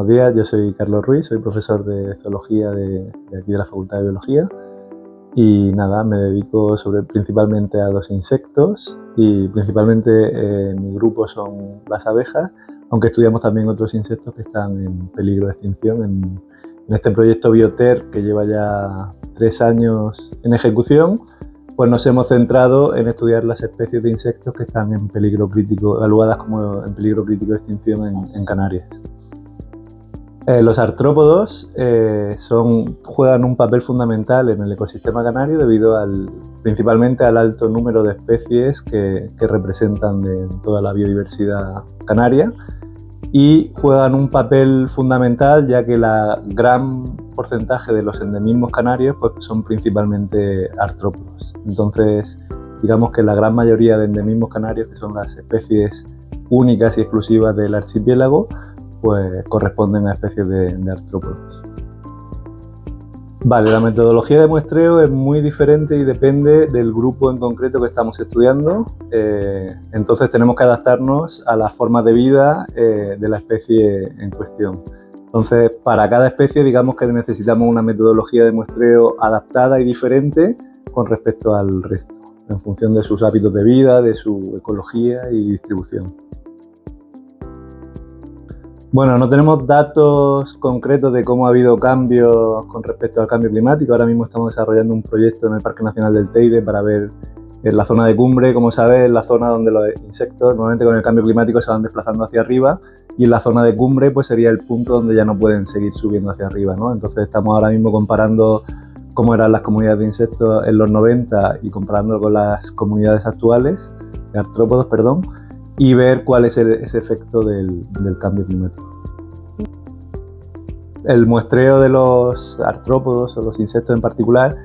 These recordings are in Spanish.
buenos días. Yo soy Carlos Ruiz, soy profesor de zoología de aquí de la Facultad de Biología y nada, me dedico principalmente a los insectos y principalmente mi grupo son las abejas, aunque estudiamos también otros insectos que están en peligro de extinción en este proyecto Bioter que lleva ya 3 años en ejecución. Pues nos hemos centrado en estudiar las especies de insectos que están en peligro crítico, evaluadas como en peligro crítico de extinción en Canarias. Los artrópodos juegan un papel fundamental en el ecosistema canario debido principalmente al alto número de especies que representan de toda la biodiversidad canaria, y juegan un papel fundamental ya que la gran porcentaje de los endemismos canarios pues, son principalmente artrópodos. Entonces, digamos que la gran mayoría de endemismos canarios, que son las especies únicas y exclusivas del archipiélago, pues corresponden a especies de artrópodos. Vale, la metodología de muestreo es muy diferente y depende del grupo en concreto que estamos estudiando. Entonces tenemos que adaptarnos a las formas de vida de la especie en cuestión. Entonces, para cada especie, digamos que necesitamos una metodología de muestreo adaptada y diferente con respecto al resto, en función de sus hábitos de vida, de su ecología y distribución. Bueno, no tenemos datos concretos de cómo ha habido cambios con respecto al cambio climático. Ahora mismo estamos desarrollando un proyecto en el Parque Nacional del Teide para ver en la zona de cumbre, como sabes, la zona donde los insectos normalmente con el cambio climático se van desplazando hacia arriba, y en la zona de cumbre pues sería el punto donde ya no pueden seguir subiendo hacia arriba, ¿no? Entonces estamos ahora mismo comparando cómo eran las comunidades de insectos en los 90 y comparándolo con las comunidades actuales, de artrópodos, perdón, y ver cuál es ese efecto del cambio climático. El muestreo de los artrópodos o los insectos en particular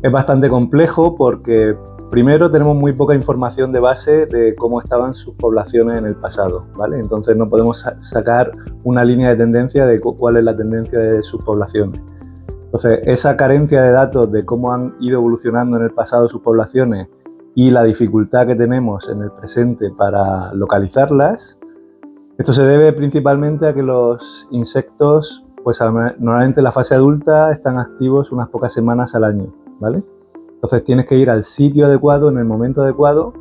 es bastante complejo porque primero tenemos muy poca información de base de cómo estaban sus poblaciones en el pasado, ¿vale? Entonces no podemos sacar una línea de tendencia de cuál es la tendencia de sus poblaciones. Entonces esa carencia de datos de cómo han ido evolucionando en el pasado sus poblaciones y la dificultad que tenemos en el presente para localizarlas, esto se debe principalmente a que los insectos, pues normalmente en la fase adulta están activos unas pocas semanas al año, ¿vale? Entonces tienes que ir al sitio adecuado, en el momento adecuado,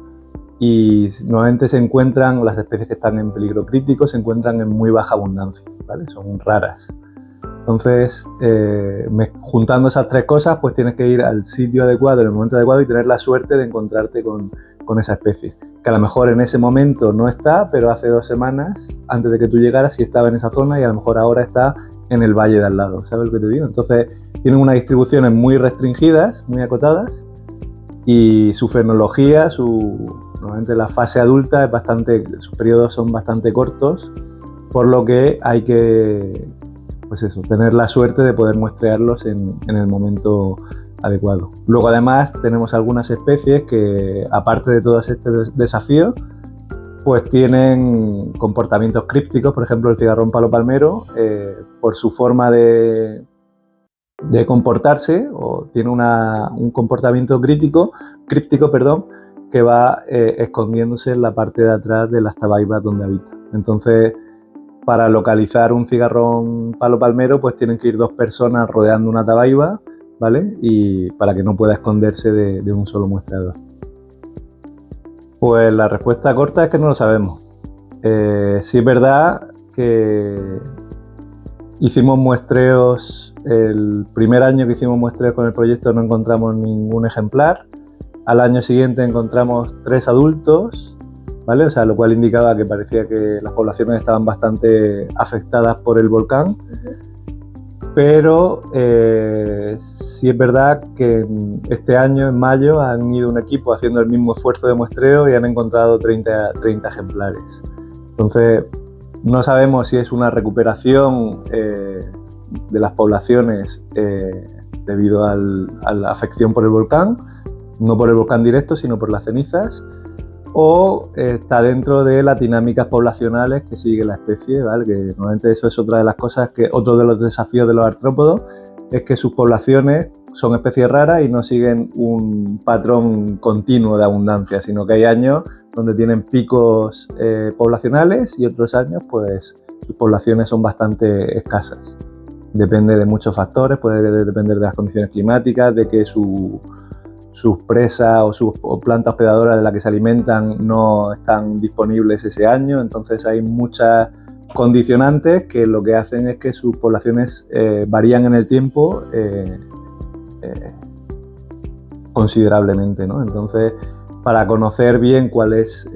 y normalmente se encuentran, las especies que están en peligro crítico, se encuentran en muy baja abundancia, ¿vale? Son raras. Entonces, juntando esas tres cosas, pues tienes que ir al sitio adecuado, en el momento adecuado, y tener la suerte de encontrarte con esa especie. Que a lo mejor en ese momento no está, pero hace 2 semanas, antes de que tú llegaras, sí estaba en esa zona y a lo mejor ahora está en el valle de al lado, ¿sabes lo que te digo? Entonces, tienen unas distribuciones muy restringidas, muy acotadas, y su fenología, normalmente la fase adulta sus periodos son bastante cortos, por lo que hay que, pues eso, tener la suerte de poder muestrearlos en el momento adecuado. Luego además tenemos algunas especies que, aparte de todos estos desafíos, pues tienen comportamientos crípticos. Por ejemplo, el cigarrón palo palmero, por su forma de comportarse, o tiene un comportamiento críptico, que va escondiéndose en la parte de atrás de las tabaibas donde habita. Entonces, para localizar un cigarrón palo palmero, pues tienen que ir 2 personas rodeando una tabaiba, ¿vale? Y para que no pueda esconderse de un solo muestreador. Pues la respuesta corta es que no lo sabemos. Sí es verdad que hicimos muestreos, el primer año que hicimos muestreos con el proyecto no encontramos ningún ejemplar. Al año siguiente encontramos 3 adultos, ¿vale? O sea, lo cual indicaba que parecía que las poblaciones estaban bastante afectadas por el volcán. Pero sí es verdad que este año, en mayo, han ido un equipo haciendo el mismo esfuerzo de muestreo y han encontrado 30 ejemplares. Entonces, no sabemos si es una recuperación de las poblaciones debido a la afección por el volcán, no por el volcán directo, sino por las cenizas, o está dentro de las dinámicas poblacionales que sigue la especie, ¿vale? Que normalmente eso es otra de las cosas, otro de los desafíos de los artrópodos es que sus poblaciones son especies raras y no siguen un patrón continuo de abundancia, sino que hay años donde tienen picos poblacionales y otros años pues sus poblaciones son bastante escasas. Depende de muchos factores, puede depender de las condiciones climáticas, de que sus presas o plantas hospedadoras de las que se alimentan no están disponibles ese año. Entonces hay muchas condicionantes que lo que hacen es que sus poblaciones varían en el tiempo considerablemente, ¿no? Entonces, para conocer bien cuál es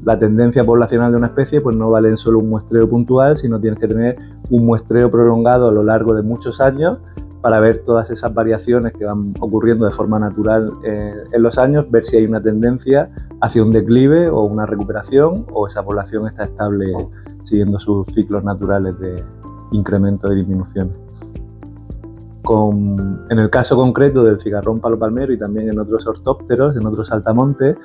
la tendencia poblacional de una especie, pues no vale solo un muestreo puntual, sino tienes que tener un muestreo prolongado a lo largo de muchos años para ver todas esas variaciones que van ocurriendo de forma natural en los años, ver si hay una tendencia hacia un declive o una recuperación, o esa población está estable siguiendo sus ciclos naturales de incremento y disminución. En el caso concreto del cigarrón palo palmero y también en otros ortópteros, en otros saltamontes,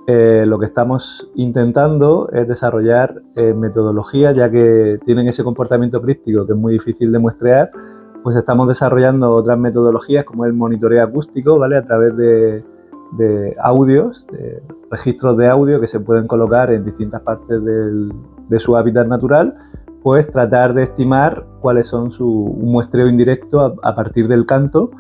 lo que estamos intentando es desarrollar metodologías, ya que tienen ese comportamiento críptico que es muy difícil de muestrear, pues estamos desarrollando otras metodologías como el monitoreo acústico, ¿vale? A través de audios, de registros de audio que se pueden colocar en distintas partes de su hábitat natural, pues tratar de estimar cuáles son un muestreo indirecto a partir del canto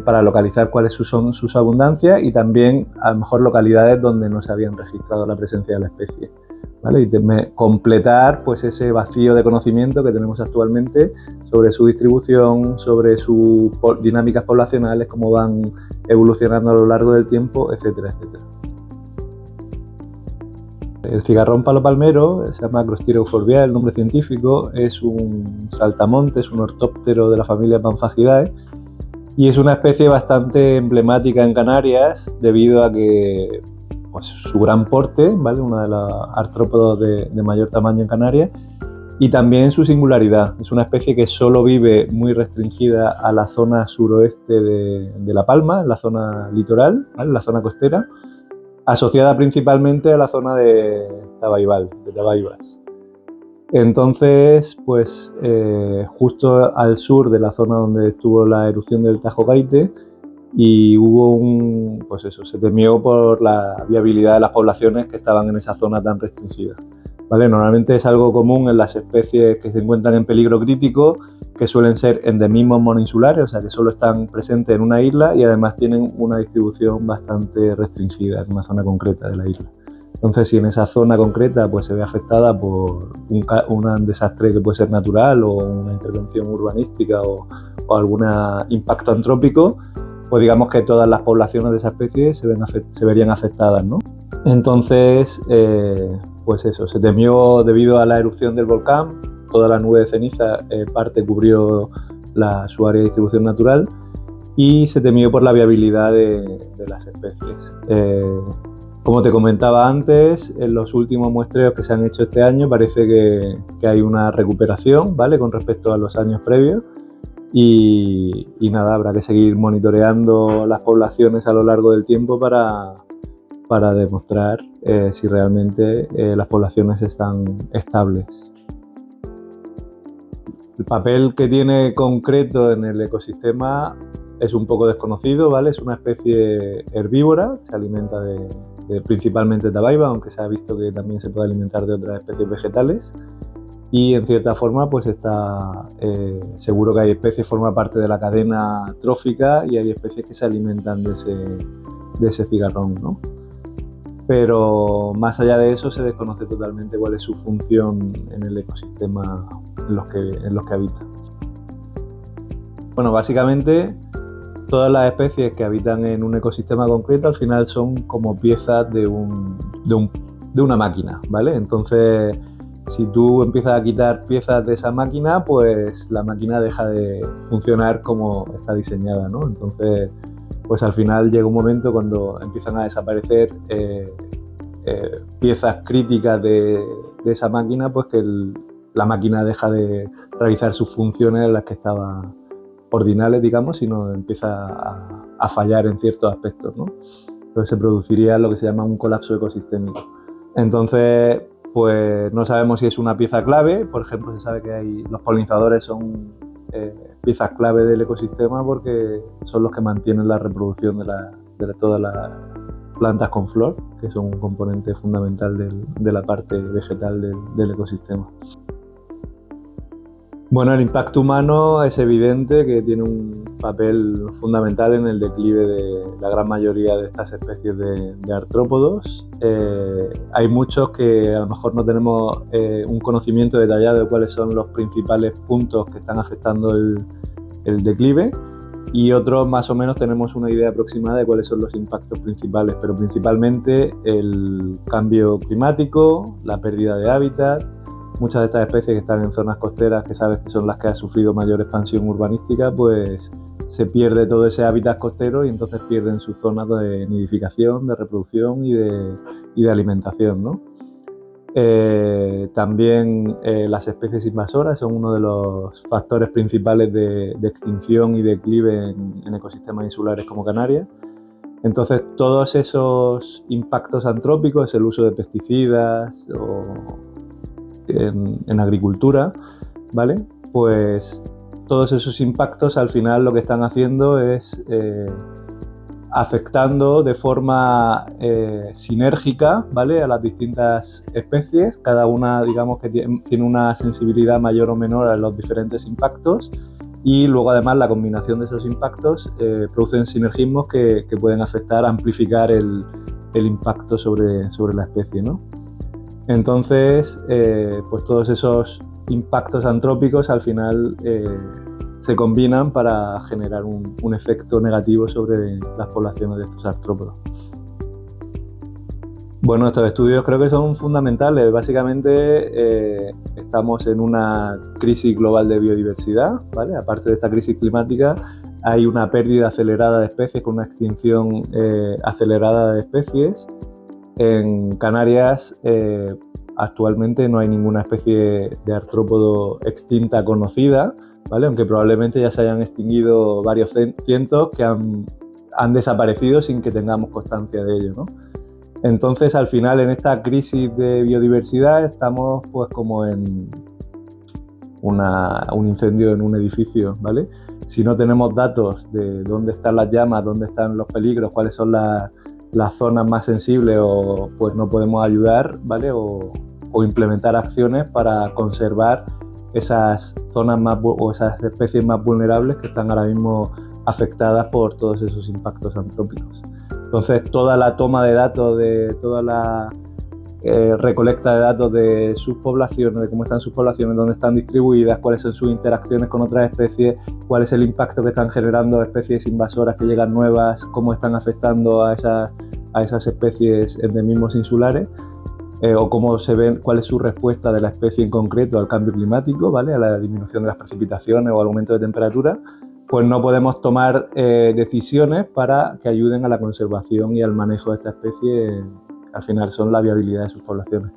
para localizar cuáles son sus abundancias y también a lo mejor localidades donde no se habían registrado la presencia de la especie, ¿vale? Y completar pues ese vacío de conocimiento que tenemos actualmente sobre su distribución, sobre sus dinámicas poblacionales, cómo van evolucionando a lo largo del tiempo, etcétera, etcétera. El cigarrón palo palmero se llama Acrostiria euphorbiae, el nombre científico, es un saltamonte, es un ortóptero de la familia Pamphagidae y es una especie bastante emblemática en Canarias debido a que pues, su gran porte, ¿vale? Uno de los artrópodos de mayor tamaño en Canarias, y también su singularidad. Es una especie que solo vive muy restringida a la zona suroeste de La Palma, en la zona litoral, ¿vale? La zona costera, asociada principalmente a la zona de Tabaibal, de Tabaibas. Entonces, pues justo al sur de la zona donde estuvo la erupción del Tajo Gaite, y hubo pues eso, se temió por la viabilidad de las poblaciones que estaban en esa zona tan restringida, ¿vale? Normalmente es algo común en las especies que se encuentran en peligro crítico, que suelen ser endemismos monoinsulares, o sea que solo están presentes en una isla y además tienen una distribución bastante restringida en una zona concreta de la isla. Entonces, si en esa zona concreta pues, se ve afectada por un desastre que puede ser natural o una intervención urbanística o algún impacto antrópico, pues digamos que todas las poblaciones de esa especie se verían afectadas, ¿no? Entonces, pues eso, se temió debido a la erupción del volcán, toda la nube de ceniza parte cubrió su área de distribución natural y se temió por la viabilidad de las especies. Como te comentaba antes, en los últimos muestreos que se han hecho este año parece que hay una recuperación, ¿vale? Con respecto a los años previos y nada, habrá que seguir monitoreando las poblaciones a lo largo del tiempo para demostrar si realmente las poblaciones están estables. El papel que tiene concreto en el ecosistema es un poco desconocido, ¿vale? Es una especie herbívora, se alimenta principalmente de tabaiba, aunque se ha visto que también se puede alimentar de otras especies vegetales. Y en cierta forma pues está seguro que hay especies, forma parte de la cadena trófica y hay especies que se alimentan de ese cigarrón, ¿no? Pero más allá de eso se desconoce totalmente cuál es su función en el ecosistema en los que habita. Bueno, básicamente todas las especies que habitan en un ecosistema concreto al final son como piezas de una máquina, ¿vale? Entonces, si tú empiezas a quitar piezas de esa máquina, pues la máquina deja de funcionar como está diseñada, ¿no? Entonces, pues al final llega un momento cuando empiezan a desaparecer piezas críticas de esa máquina, pues que la máquina deja de realizar sus funciones en las que estaba ordinales, digamos, sino empieza a fallar en ciertos aspectos, ¿no? Entonces se produciría lo que se llama un colapso ecosistémico. Entonces, pues no sabemos si es una pieza clave. Por ejemplo, se sabe que los polinizadores son piezas clave del ecosistema porque son los que mantienen la reproducción de todas las plantas con flor, que son un componente fundamental de la parte vegetal del ecosistema. Bueno, el impacto humano es evidente que tiene un papel fundamental en el declive de la gran mayoría de estas especies de artrópodos. Hay muchos que a lo mejor no tenemos un conocimiento detallado de cuáles son los principales puntos que están afectando el declive, y otros más o menos tenemos una idea aproximada de cuáles son los impactos principales, pero principalmente el cambio climático, la pérdida de hábitat. Muchas de estas especies que están en zonas costeras, que sabes que son las que han sufrido mayor expansión urbanística, pues se pierde todo ese hábitat costero y entonces pierden sus zonas de nidificación, de reproducción y de alimentación, ¿no? También las especies invasoras son uno de los factores principales de extinción y declive en ecosistemas insulares como Canarias. Entonces, todos esos impactos antrópicos, el uso de pesticidas o en agricultura, ¿vale? Pues todos esos impactos al final lo que están haciendo es afectando de forma sinérgica, ¿vale?, a las distintas especies. Cada una, digamos, que tiene una sensibilidad mayor o menor a los diferentes impactos, y luego además la combinación de esos impactos producen sinergismos que pueden afectar, amplificar el impacto sobre la especie, ¿no? Entonces, pues todos esos impactos antrópicos al final se combinan para generar un efecto negativo sobre las poblaciones de estos artrópodos. Bueno, estos estudios creo que son fundamentales. Básicamente estamos en una crisis global de biodiversidad, ¿vale? Aparte de esta crisis climática, hay una pérdida acelerada de especies, con una extinción acelerada de especies. En Canarias actualmente no hay ninguna especie de artrópodo extinta conocida, ¿vale?, aunque probablemente ya se hayan extinguido varios cientos que han desaparecido sin que tengamos constancia de ello, ¿no? Entonces, al final, en esta crisis de biodiversidad estamos pues como en un incendio en un edificio, ¿vale? Si no tenemos datos de dónde están las llamas, dónde están los peligros, cuáles son las zonas más sensibles, o pues no podemos ayudar, ¿vale?, o implementar acciones para conservar esas zonas o esas especies más vulnerables que están ahora mismo afectadas por todos esos impactos antrópicos. Entonces, toda la toma de datos, de toda la recolecta de datos de sus poblaciones, de cómo están sus poblaciones, dónde están distribuidas, cuáles son sus interacciones con otras especies, cuál es el impacto que están generando especies invasoras que llegan nuevas, cómo están afectando a esas especies endemismos insulares, o cómo se ven, cuál es su respuesta de la especie en concreto al cambio climático, ¿vale?, a la disminución de las precipitaciones o al aumento de temperatura. Pues no podemos tomar decisiones para que ayuden a la conservación y al manejo de esta especie, que al final son la viabilidad de sus poblaciones.